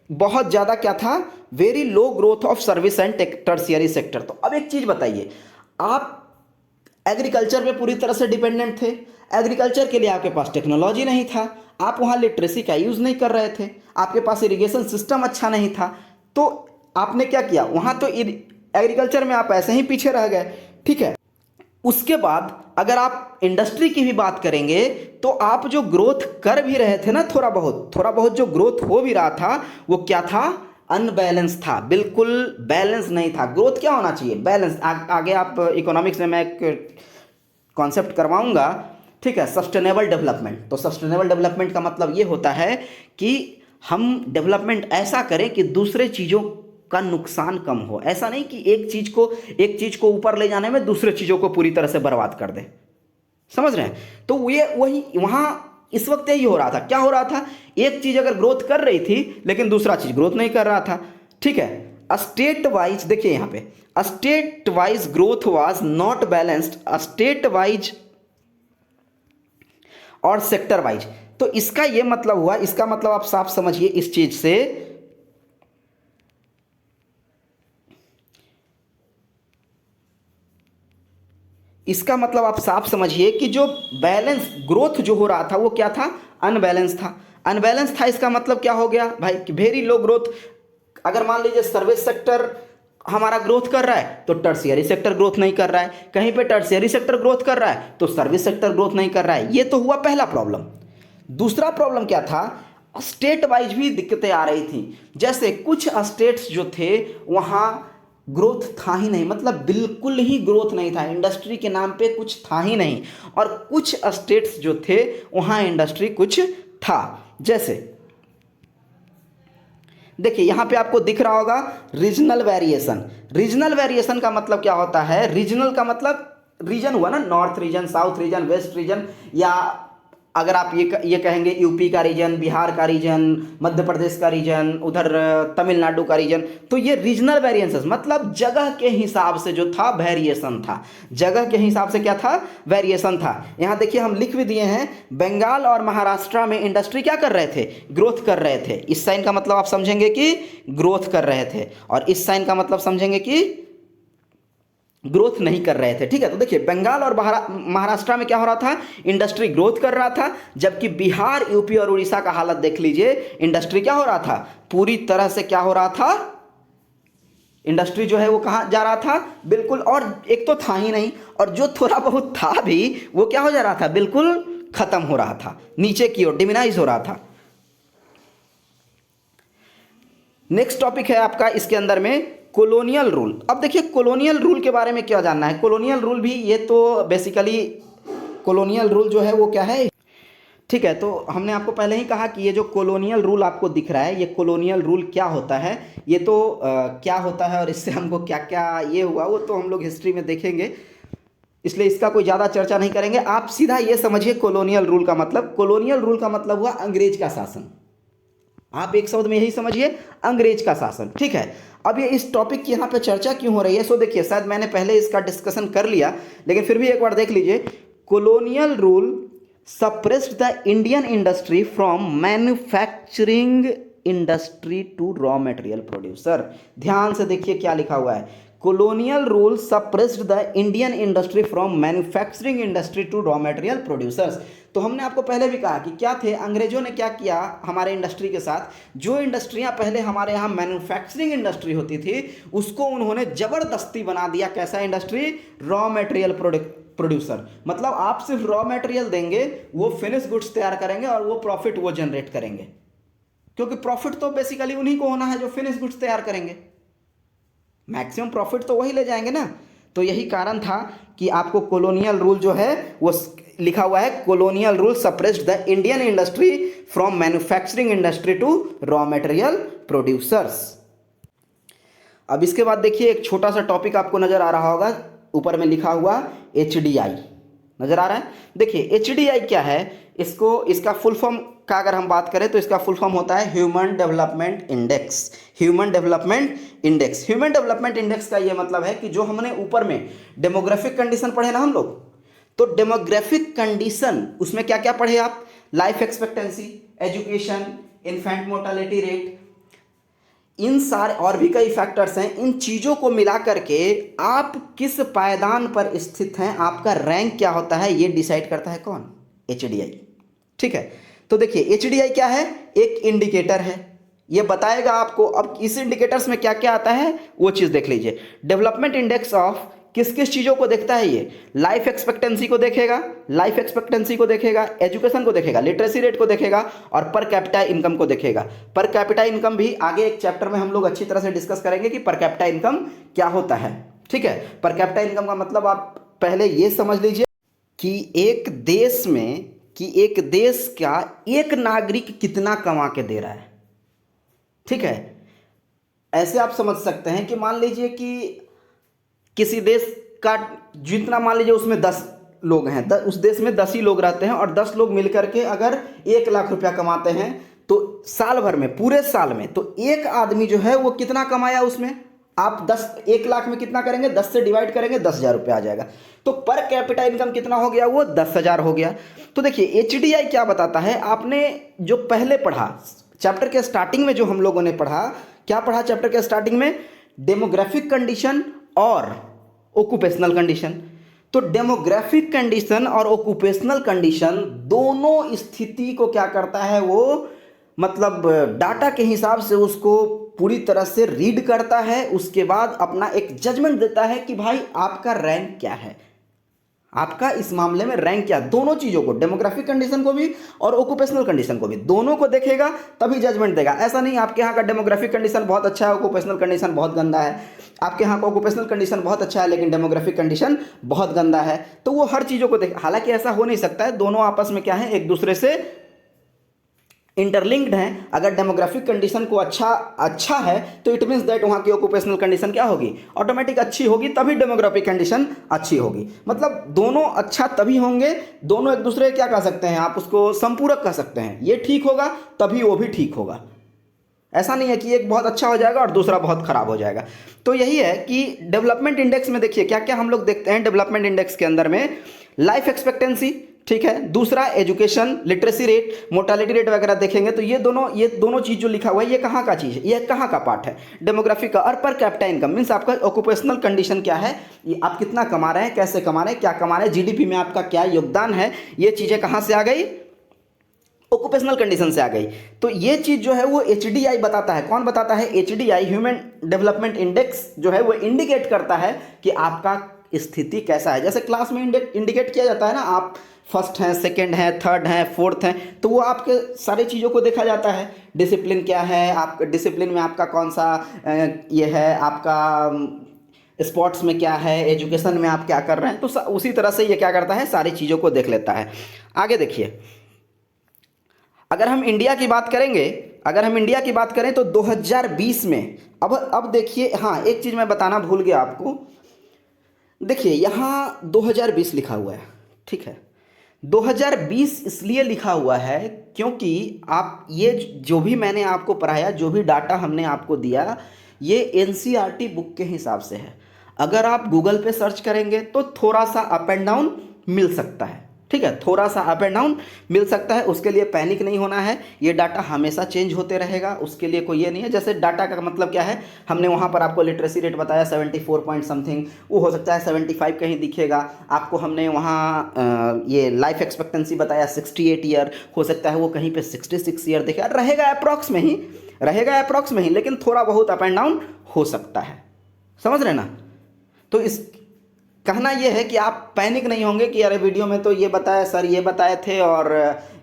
बहुत ज़्यादा क्या था, very low growth of service and tertiary sector. तो अब एक चीज़ बताइए, आप एग्रीकल्चर पे पूरी तरह से डिपेंडेंट थे। एग्रीकल्चर के लिए आपके पास टेक्नोलॉजी नहीं था, आप वहाँ लिटरेसी का यूज़ नहीं कर रहे थे, आपके पास इरिगेशन सिस्टम अच्छा नहीं था, तो आपने क्या किया, वहाँ तो एग्रीकल्चर में आप ऐसे ही पीछे रह गए। ठीक है, उसके बाद अगर आप इंडस्ट्री की भी बात करेंगे तो आप जो ग्रोथ कर भी रहे थे ना, थोड़ा बहुत जो ग्रोथ हो भी रहा था वो क्या था, अनबैलेंस था, बिल्कुल बैलेंस नहीं था। ग्रोथ क्या होना चाहिए, बैलेंस। आगे आप इकोनॉमिक्स में मैं एक कॉन्सेप्ट करवाऊंगा, ठीक है, सस्टेनेबल डेवलपमेंट। तो सस्टेनेबल डेवलपमेंट का मतलब ये होता है कि हम डेवलपमेंट ऐसा करें कि दूसरे चीज़ों का नुकसान कम हो। ऐसा नहीं कि एक चीज़ को ऊपर ले जाने में दूसरे चीज़ों को पूरी तरह से बर्बाद कर दे। समझ रहे हैं? तो ये वही वहाँ इस वक्त यही हो रहा था। क्या हो रहा था, एक चीज़ अगर ग्रोथ कर रही थी लेकिन दूसरा चीज़ ग्रोथ नहीं कर रहा था। ठीक है, स्टेट वाइज देखिए यहाँ पे, state wise growth was not balanced, state wise और सेक्टर वाइज। तो इसका ये मतलब हुआ, इसका मतलब आप साफ समझिए इस चीज से, इसका मतलब आप साफ समझिए कि जो बैलेंस ग्रोथ जो हो रहा था वो क्या था, अनबैलेंस था। अनबैलेंस था, इसका मतलब क्या हो गया भाई, वेरी लो ग्रोथ। अगर मान लीजिए सर्विस सेक्टर हमारा ग्रोथ कर रहा है तो टर्शियरी सेक्टर ग्रोथ नहीं कर रहा है, कहीं पे टर्शियरी सेक्टर ग्रोथ कर रहा है तो सर्विस सेक्टर ग्रोथ नहीं कर रहा है। ये तो हुआ पहला प्रॉब्लम। दूसरा प्रॉब्लम क्या था, स्टेट वाइज भी दिक्कतें आ रही थी। जैसे कुछ स्टेट्स जो थे वहाँ ग्रोथ था ही नहीं, मतलब बिल्कुल ही ग्रोथ नहीं था, इंडस्ट्री के नाम पे कुछ था ही नहीं। और कुछ स्टेट्स जो थे वहाँ इंडस्ट्री कुछ था। जैसे देखिए यहाँ पे आपको दिख रहा होगा रीजनल वेरिएशन। रीजनल वेरिएशन का मतलब क्या होता है, रीजनल का मतलब रीजन हुआ ना, north region, south region, west region, या अगर आप ये कहेंगे यूपी का रीजन, बिहार का रीजन, मध्य प्रदेश का रीजन, उधर तमिलनाडु का रीजन। तो ये रीजनल वेरिएंसेस मतलब जगह के हिसाब से जो था वेरिएशन था, जगह के हिसाब से क्या था, वेरिएशन था। यहाँ देखिए हम लिख भी दिए हैं, बंगाल और महाराष्ट्र में इंडस्ट्री क्या कर रहे थे, ग्रोथ कर रहे थे। इस साइन का मतलब आप समझेंगे कि ग्रोथ कर रहे थे, और इस साइन का मतलब समझेंगे कि ग्रोथ नहीं कर रहे थे। ठीक है, तो देखिए बंगाल और महाराष्ट्र में क्या हो रहा था, इंडस्ट्री ग्रोथ कर रहा था, जबकि बिहार, यूपी और उड़ीसा का हालत देख लीजिए, इंडस्ट्री क्या हो रहा था, पूरी तरह से क्या हो रहा था, इंडस्ट्री जो है वो कहाँ जा रहा था, बिल्कुल, और एक तो था ही नहीं, और जो थोड़ा बहुत था भी वो क्या हो जा रहा था, बिल्कुल खत्म हो रहा था, नीचे की ओर डिमिनाइज हो रहा था। नेक्स्ट टॉपिक है आपका इसके अंदर में कॉलोनियल रूल। अब देखिए कॉलोनियल रूल के बारे में क्या जानना है। कॉलोनियल रूल भी ये तो बेसिकली कॉलोनियल रूल जो है वो क्या है, ठीक है, तो हमने आपको पहले ही कहा कि ये जो कॉलोनियल रूल आपको दिख रहा है, ये कॉलोनियल रूल क्या होता है, ये तो क्या होता है और इससे हमको क्या क्या ये हुआ वो तो हम लोग हिस्ट्री में देखेंगे, इसलिए इसका कोई ज़्यादा चर्चा नहीं करेंगे। आप सीधा ये समझिए कॉलोनियल रूल का मतलब, कॉलोनियल रूल का मतलब हुआ अंग्रेज का शासन। आप एक शब्द में यही समझिए, अंग्रेज का शासन। ठीक है, अब ये इस टॉपिक की यहाँ पे चर्चा क्यों हो रही है, सो देखिए शायद मैंने पहले इसका डिस्कशन कर लिया, लेकिन फिर भी एक बार देख लीजिए। Colonial rule suppressed the Indian industry from manufacturing industry to raw material producer. ध्यान से देखिए क्या लिखा हुआ है, colonial rule suppressed the Indian industry from manufacturing industry to raw material producers। तो हमने आपको पहले भी कहा कि क्या थे, अंग्रेजों ने क्या किया हमारे इंडस्ट्री के साथ, जो इंडस्ट्रियां पहले हमारे यहाँ मैन्युफैक्चरिंग इंडस्ट्री होती थी उसको उन्होंने जबरदस्ती बना दिया, कैसा इंडस्ट्री, रॉ मटेरियल प्रोड्यूसर। मतलब आप सिर्फ रॉ मटेरियल देंगे, वो फिनिश गुड्स तैयार करेंगे और वो प्रॉफिट वो जनरेट करेंगे, क्योंकि प्रॉफिट तो बेसिकली उन्हीं को होना है जो फिनिश गुड्स तैयार करेंगे, मैक्सिमम प्रॉफिट तो वही ले जाएंगे ना। तो यही कारण था कि आपको कॉलोनियल रूल जो है वो लिखा हुआ है colonial rule suppressed the Indian industry from manufacturing industry to raw material producers. अब इसके बाद देखिए एक छोटा सा टॉपिक आपको नजर आ रहा होगा, ऊपर में लिखा हुआ HDI नजर आ रहा है। देखिए HDI क्या है, इसका फुल फॉर्म का अगर हम बात करें तो इसका फुल फॉर्म होता है human development index. Human development index, human development index का ये मतलब है कि जो हमने ऊपर में डेमोग्राफिक कंडीशन पढ़े ना हम लोग, तो डेमोग्राफिक कंडीशन उसमें क्या क्या पढ़े आप, life expectancy, education, infant mortality rate, इन सारे और भी कई फैक्टर्स हैं। इन चीज़ों को मिला करके आप किस पायदान पर स्थित हैं, आपका रैंक क्या होता है, ये डिसाइड करता है कौन, HDI। ठीक है, तो देखिए HDI क्या है, एक इंडिकेटर है, ये बताएगा आपको। अब इस इंडिकेटर्स में क्या क्या आता है वो चीज़ देख लीजिए। डेवलपमेंट इंडेक्स ऑफ किस किस चीज़ों को देखता है ये, लाइफ एक्सपेक्टेंसी को देखेगा, लाइफ एक्सपेक्टेंसी को देखेगा, एजुकेशन को देखेगा, लिटरेसी रेट को देखेगा और पर कैपिटा इनकम को देखेगा। पर कैपिटा इनकम भी आगे एक चैप्टर में हम लोग अच्छी तरह से डिस्कस करेंगे कि पर कैपिटा इनकम क्या होता है। ठीक है, पर कैपिटा इनकम का मतलब आप पहले ये समझ लीजिए कि एक देश का एक नागरिक कितना कमा के दे रहा है। ठीक है, ऐसे आप समझ सकते हैं कि मान लीजिए कि किसी देश का जितना, मान लीजिए उसमें 10 लोग हैं, उस देश में 10 ही लोग रहते हैं और 10 लोग मिलकर के अगर 1 लाख रुपया कमाते हैं तो साल भर में, पूरे साल में, तो एक आदमी जो है वो कितना कमाया उसमें, आप 1 लाख में कितना करेंगे, 10 से डिवाइड करेंगे, 10,000 रुपया आ जाएगा। तो पर कैपिटा इनकम कितना हो गया, वो 10,000 हो गया। तो देखिए HDI क्या बताता है, आपने जो पहले पढ़ा चैप्टर के स्टार्टिंग में, जो हम लोगों ने पढ़ा, क्या पढ़ा चैप्टर के स्टार्टिंग में, डेमोग्राफिक कंडीशन और ऑक्यूपेशनल कंडीशन। तो डेमोग्राफिक कंडीशन और ऑक्यूपेशनल कंडीशन दोनों स्थिति को क्या करता है, वो मतलब डाटा के हिसाब से उसको पूरी तरह से रीड करता है, उसके बाद अपना एक जजमेंट देता है कि भाई आपका रैंक क्या है, आपका इस मामले में रैंक क्या, दोनों चीज़ों को, डेमोग्राफिक कंडीशन को भी और ऑक्यूपेशनल कंडीशन को भी, दोनों को देखेगा तभी जजमेंट देगा। ऐसा नहीं आपके यहाँ का डेमोग्राफिक कंडीशन बहुत अच्छा है, ऑक्यूपेशनल कंडीशन बहुत गंदा है, आपके यहाँ का ऑक्यूपेशनल कंडीशन बहुत अच्छा है लेकिन डेमोग्राफिक कंडीशन बहुत गंदा है, तो वो हर चीज़ों को देख, हालांकि ऐसा हो नहीं सकता है, दोनों आपस में क्या है, एक दूसरे से इंटरलिंक्ड हैं। अगर डेमोग्राफिक कंडीशन को अच्छा है तो इट मीन्स दैट वहाँ की ऑक्यूपेशनल कंडीशन क्या होगी, ऑटोमेटिक अच्छी होगी, तभी डेमोग्राफिक कंडीशन अच्छी होगी। मतलब दोनों अच्छा तभी होंगे, दोनों एक दूसरे क्या कह सकते हैं, आप उसको संपूरक कह सकते हैं, ये ठीक होगा तभी वो भी ठीक होगा। ऐसा नहीं है कि एक बहुत अच्छा हो जाएगा और दूसरा बहुत खराब हो जाएगा। तो यही है कि डेवलपमेंट इंडेक्स में देखिए क्या क्या हम लोग देखते हैं। डेवलपमेंट इंडेक्स के अंदर में लाइफ एक्सपेक्टेंसी, ठीक है, दूसरा education, literacy rate, mortality rate वगैरह देखेंगे। तो ये दोनों चीज जो लिखा हुआ है, ये कहाँ का चीज है, ये कहाँ का पार्ट है, डेमोग्राफिक का। और पर कैपिटा इनकम मीन्स आपका ऑक्यूपेशनल कंडीशन क्या है, ये आप कितना कमा रहे हैं, कैसे कमा रहे हैं, क्या कमा रहे हैं, जीडीपी में आपका क्या योगदान है, ये चीजें कहाँ से आ गई, ऑक्यूपेशनल कंडीशन से आ गई। तो ये चीज जो है वो HDI बताता है। कौन बताता है, HDI, ह्यूमन डेवलपमेंट इंडेक्स जो है वो इंडिकेट करता है कि आपका स्थिति कैसा है। जैसे क्लास में इंडिकेट किया जाता है ना, आप फर्स्ट हैं, सेकंड हैं, थर्ड हैं, फोर्थ हैं, तो वो आपके सारे चीज़ों को देखा जाता है। डिसिप्लिन क्या है, आप डिसिप्लिन में आपका कौन सा ये है, आपका स्पोर्ट्स में क्या है, एजुकेशन में आप क्या कर रहे हैं, तो उसी तरह से ये क्या करता है, सारी चीज़ों को देख लेता है। आगे देखिए, अगर हम इंडिया की बात करें तो 2020 में, अब देखिए, हाँ एक चीज़ मैं बताना भूल गया आपको, देखिए यहाँ 2020 लिखा हुआ है, ठीक है। 2020 इसलिए लिखा हुआ है क्योंकि आप ये जो भी मैंने आपको पढ़ाया, जो भी डाटा हमने आपको दिया, ये NCERT बुक के हिसाब से है। अगर आप गूगल पे सर्च करेंगे तो थोड़ा सा अप एंड डाउन मिल सकता है, ठीक है, थोड़ा सा अप एंड डाउन मिल सकता है, उसके लिए पैनिक नहीं होना है। ये डाटा हमेशा चेंज होते रहेगा, उसके लिए कोई ये नहीं है। जैसे डाटा का मतलब क्या है, हमने वहाँ पर आपको लिटरेसी रेट बताया 74 पॉइंट समथिंग, वो हो सकता है 75 कहीं दिखेगा आपको। हमने वहाँ ये लाइफ एक्सपेक्टेंसी बताया 68 ईयर, हो सकता है वो कहीं पे 66 ईयर दिखे, रहेगा अप्रॉक्स में ही, लेकिन थोड़ा बहुत अप एंड डाउन हो सकता है, समझ रहे ना। तो इस कहना यह है कि आप पैनिक नहीं होंगे कि अरे वीडियो में तो ये बताया सर, ये बताए थे और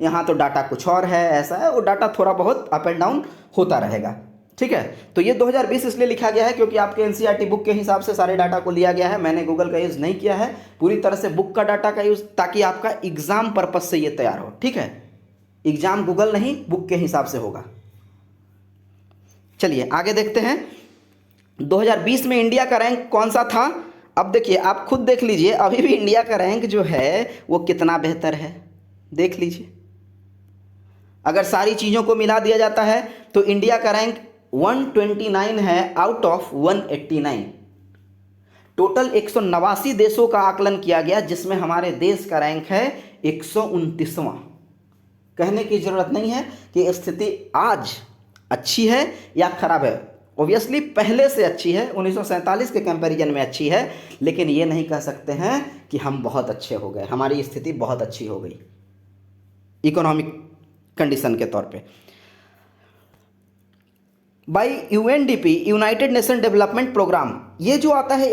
यहाँ तो डाटा कुछ और है, ऐसा है। वो डाटा थोड़ा बहुत अप एंड डाउन होता रहेगा, ठीक है। तो ये 2020 इसलिए लिखा गया है क्योंकि आपके एनसीईआरटी बुक के हिसाब से सारे डाटा को लिया गया है, मैंने गूगल का यूज़ नहीं किया है, पूरी तरह से बुक का डाटा का यूज़, ताकि आपका एग्जाम पर्पज से ये तैयार हो। ठीक है, एग्जाम गूगल नहीं बुक के हिसाब से होगा। चलिए आगे देखते हैं, 2020 में इंडिया का रैंक कौन सा था। अब देखिए, आप खुद देख लीजिए, अभी भी इंडिया का रैंक जो है वो कितना बेहतर है, देख लीजिए। अगर सारी चीज़ों को मिला दिया जाता है तो इंडिया का रैंक 129 है आउट ऑफ 189। टोटल 189 देशों का आकलन किया गया, जिसमें हमारे देश का रैंक है 129वां। कहने की जरूरत नहीं है कि स्थिति आज अच्छी है या खराब है, ऑब्वियसली पहले से अच्छी है, 1947 के कंपैरिजन में अच्छी है, लेकिन ये नहीं कह सकते हैं कि हम बहुत अच्छे हो गए, हमारी स्थिति बहुत अच्छी हो गई इकोनॉमिक कंडीशन के तौर पे। By UNDP, United Nation Development Programme, ये जो आता है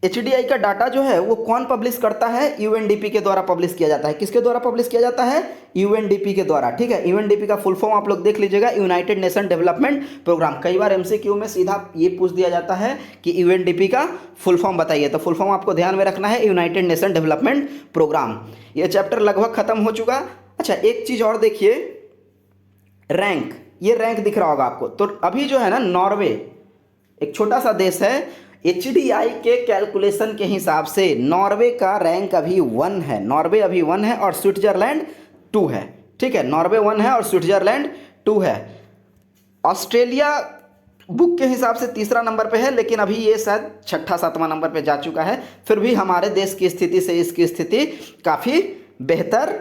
एचडीआई का डाटा जो है वो कौन पब्लिश करता है, यूएनडीपी के द्वारा पब्लिश किया जाता है। किसके द्वारा पब्लिश किया जाता है, यूएनडीपी के द्वारा। ठीक है, यूएनडीपी का फुल फॉर्म आप लोग देख लीजिएगा, यूनाइटेड नेशन डेवलपमेंट प्रोग्राम। कई बार एमसीक्यू में सीधा ये पूछ दिया जाता है कि यूएनडीपी का फुल फॉर्म बताइए, तो फुल फॉर्म आपको ध्यान में रखना है, यूनाइटेड नेशन डेवलपमेंट प्रोग्राम। ये चैप्टर लगभग खत्म हो चुका। अच्छा, एक चीज और देखिए, रैंक, ये रैंक दिख रहा होगा आपको। तो अभी जो है ना, नॉर्वे एक छोटा सा देश है, एचडीआई के कैलकुलेशन के हिसाब से नॉर्वे का रैंक अभी 1 है, नॉर्वे अभी 1 है और स्विट्जरलैंड 2 है। ठीक है, नॉर्वे 1 है और स्विट्जरलैंड 2 है। ऑस्ट्रेलिया बुक के हिसाब से तीसरा नंबर पे है, लेकिन अभी ये शायद छठा सातवां नंबर पे जा चुका है। फिर भी हमारे देश की स्थिति से इसकी स्थिति काफ़ी बेहतर,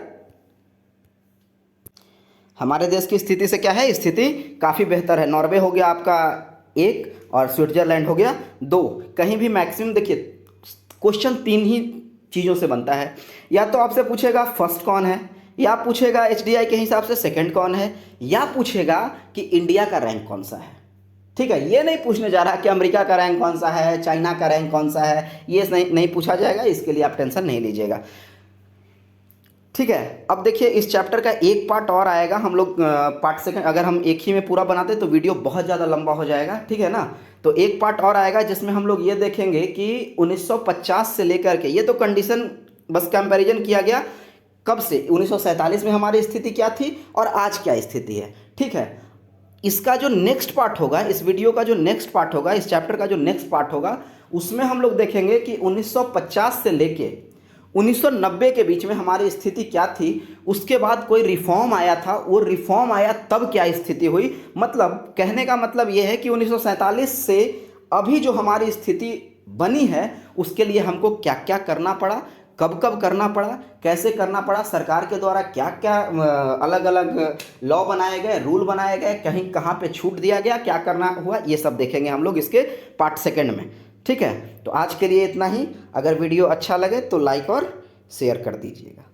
हमारे देश की स्थिति से क्या है, स्थिति काफ़ी बेहतर है। नॉर्वे हो गया आपका 1 और स्विट्जरलैंड हो गया 2। कहीं भी मैक्सिमम देखिए, क्वेश्चन 3 ही चीज़ों से बनता है, या तो आपसे पूछेगा फर्स्ट कौन है, या पूछेगा एचडीआई के हिसाब से सेकंड कौन है, या पूछेगा कि इंडिया का रैंक कौन सा है। ठीक है, ये नहीं पूछने जा रहा कि अमेरिका का रैंक कौन सा है, चाइना का रैंक कौन सा है, ये नहीं पूछा जाएगा, इसके लिए आप टेंशन नहीं लीजिएगा। ठीक है, अब देखिए इस चैप्टर का एक पार्ट और आएगा, हम लोग पार्ट सेकंड अगर हम एक ही में पूरा बनाते तो वीडियो बहुत ज़्यादा लंबा हो जाएगा। ठीक है ना, तो एक पार्ट और आएगा जिसमें हम लोग ये देखेंगे कि 1950 से लेकर के, ये तो कंडीशन बस कंपैरिजन किया गया कब से, 1947 में हमारी स्थिति क्या थी और आज क्या स्थिति है। ठीक है, इसका जो नेक्स्ट पार्ट होगा, इस वीडियो का जो नेक्स्ट पार्ट होगा, इस चैप्टर का जो नेक्स्ट पार्ट होगा, उसमें हम लोग देखेंगे कि 1950 से लेके 1990 के बीच में हमारी स्थिति क्या थी, उसके बाद कोई रिफॉर्म आया था, वो रिफॉर्म आया तब क्या स्थिति हुई। मतलब कहने का मतलब ये है कि 1947 से अभी जो हमारी स्थिति बनी है, उसके लिए हमको क्या क्या करना पड़ा, कब कब करना पड़ा, कैसे करना पड़ा, सरकार के द्वारा क्या क्या अलग अलग लॉ बनाए गए, रूल बनाए गए, कहीं कहाँ पे छूट दिया गया, क्या करना हुआ, ये सब देखेंगे हम लोग इसके पार्ट सेकंड में। ठीक है, तो आज के लिए इतना ही। अगर वीडियो अच्छा लगे तो लाइक और शेयर कर दीजिएगा।